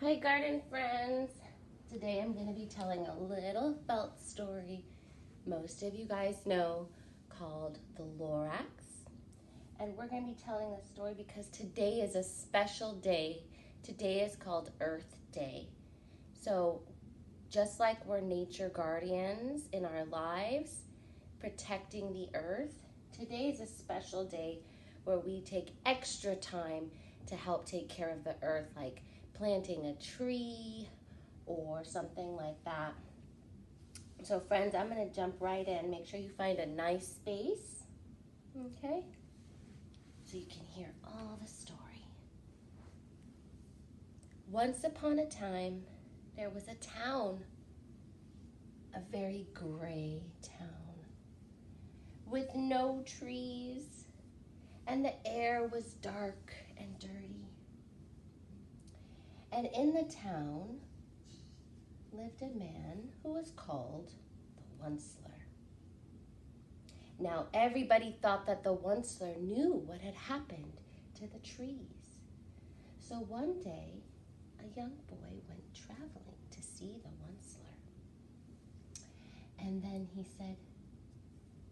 Hi garden friends! Today I'm going to be telling a little felt story most of you guys know called the Lorax. And we're going to be telling this story because today is a special day. Today is called Earth Day. So just like we're nature guardians in our lives, protecting the earth, today is a special day where we take extra time to help take care of the earth, like planting a tree or something like that. So friends, I'm going to jump right in. Make sure you find a nice space, okay? So you can hear all the story. Once upon a time, there was a town, a very gray town, with no trees, and the air was dark and dirty. And in the town lived a man who was called the Onceler. Now everybody thought that the Onceler knew what had happened to the trees. So one day, a young boy went traveling to see the Onceler. And then he said,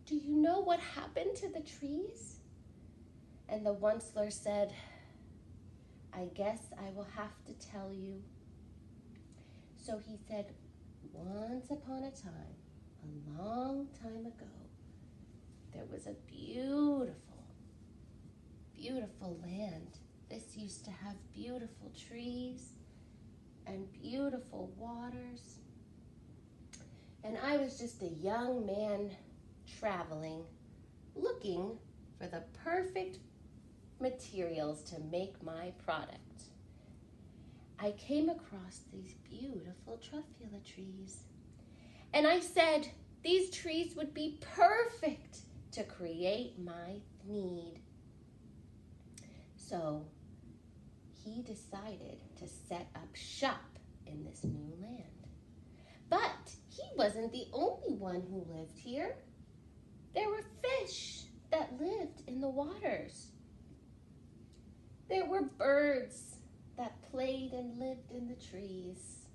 "Do you know what happened to the trees?" And the Onceler said, "I guess I will have to tell you." So he said, once upon a time, a long time ago, there was a beautiful, beautiful land. This used to have beautiful trees and beautiful waters. And I was just a young man traveling, looking for the perfect materials to make my product. I came across these beautiful truffula trees. And I said, these trees would be perfect to create my need. So he decided to set up shop in this new land. But he wasn't the only one who lived here. There were fish that lived in the waters. There were birds that played and lived in the trees.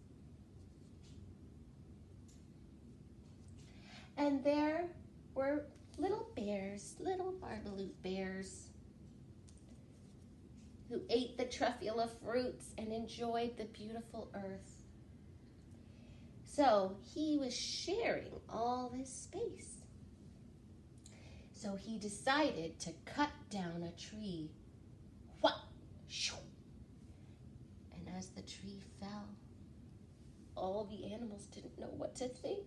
And there were little bears, little Barbaloo bears, who ate the truffula fruits and enjoyed the beautiful earth. So he was sharing all this space. So he decided to cut down a tree. What? Shoo! And as the tree fell, all the animals didn't know what to think.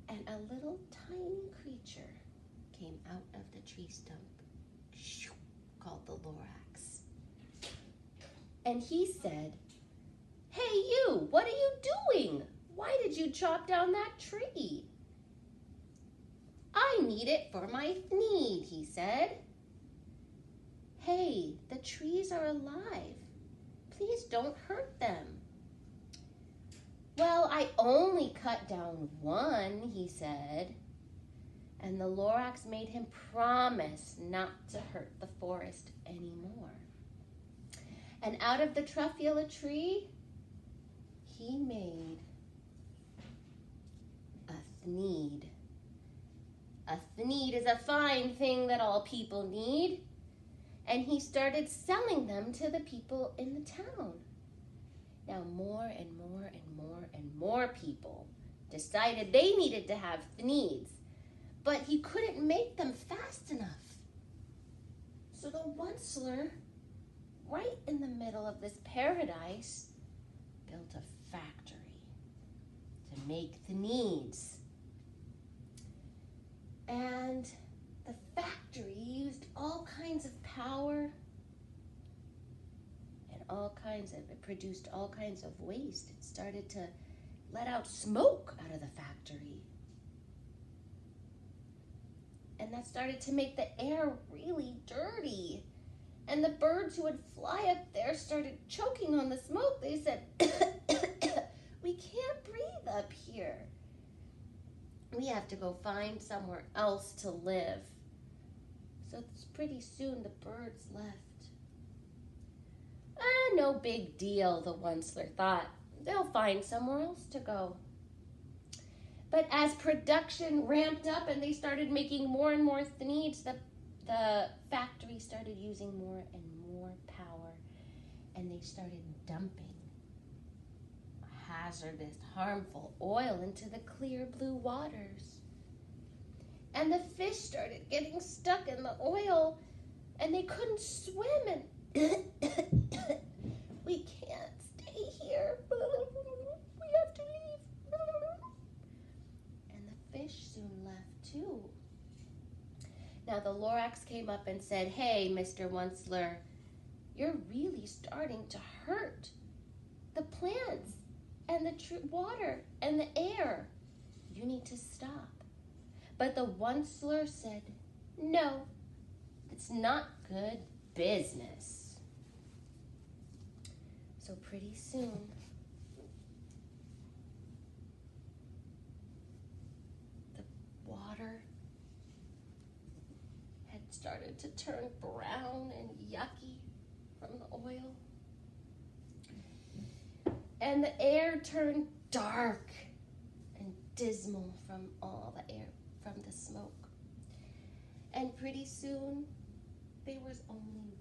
And a little tiny creature came out of the tree stump, shoo, called the Lorax. And he said, "Hey you, what are you doing? Why did you chop down that tree?" "I need it for my need," he said. "Hey, the trees are alive. Please don't hurt them." "Well, I only cut down one," he said. And the Lorax made him promise not to hurt the forest anymore. And out of the truffula tree, he made a thneed. A thneed is a fine thing that all people need. And he started selling them to the people in the town. Now more and more and more and more people decided they needed to have thneeds, but he couldn't make them fast enough. So the Onceler, right in the middle of this paradise, built a factory to make thneeds. And the factory used all kinds of power and it produced all kinds of waste. It started to let out smoke out of the factory. And that started to make the air really dirty. And the birds who would fly up there started choking on the smoke. They said, "We can't breathe up here. We have to go find somewhere else to live." So pretty soon the birds left. no big deal, the Onceler thought. They'll find somewhere else to go. But as production ramped up and they started making more and more thneeds, the factory started using more and more power, and they started dumping hazardous, harmful oil into the clear blue waters. And the fish started getting stuck in the oil, and they couldn't swim, and we can't stay here. We have to leave. And the fish soon left too. Now the Lorax came up and said, "Hey, Mr. Onceler, you're really starting to hurt the plants and the water and the air. You need to stop." But the Onceler said, "No, it's not good business." So pretty soon, the water had started to turn brown and yucky from the oil. And the air turned dark and dismal from all the air, from the smoke. And pretty soon, there was only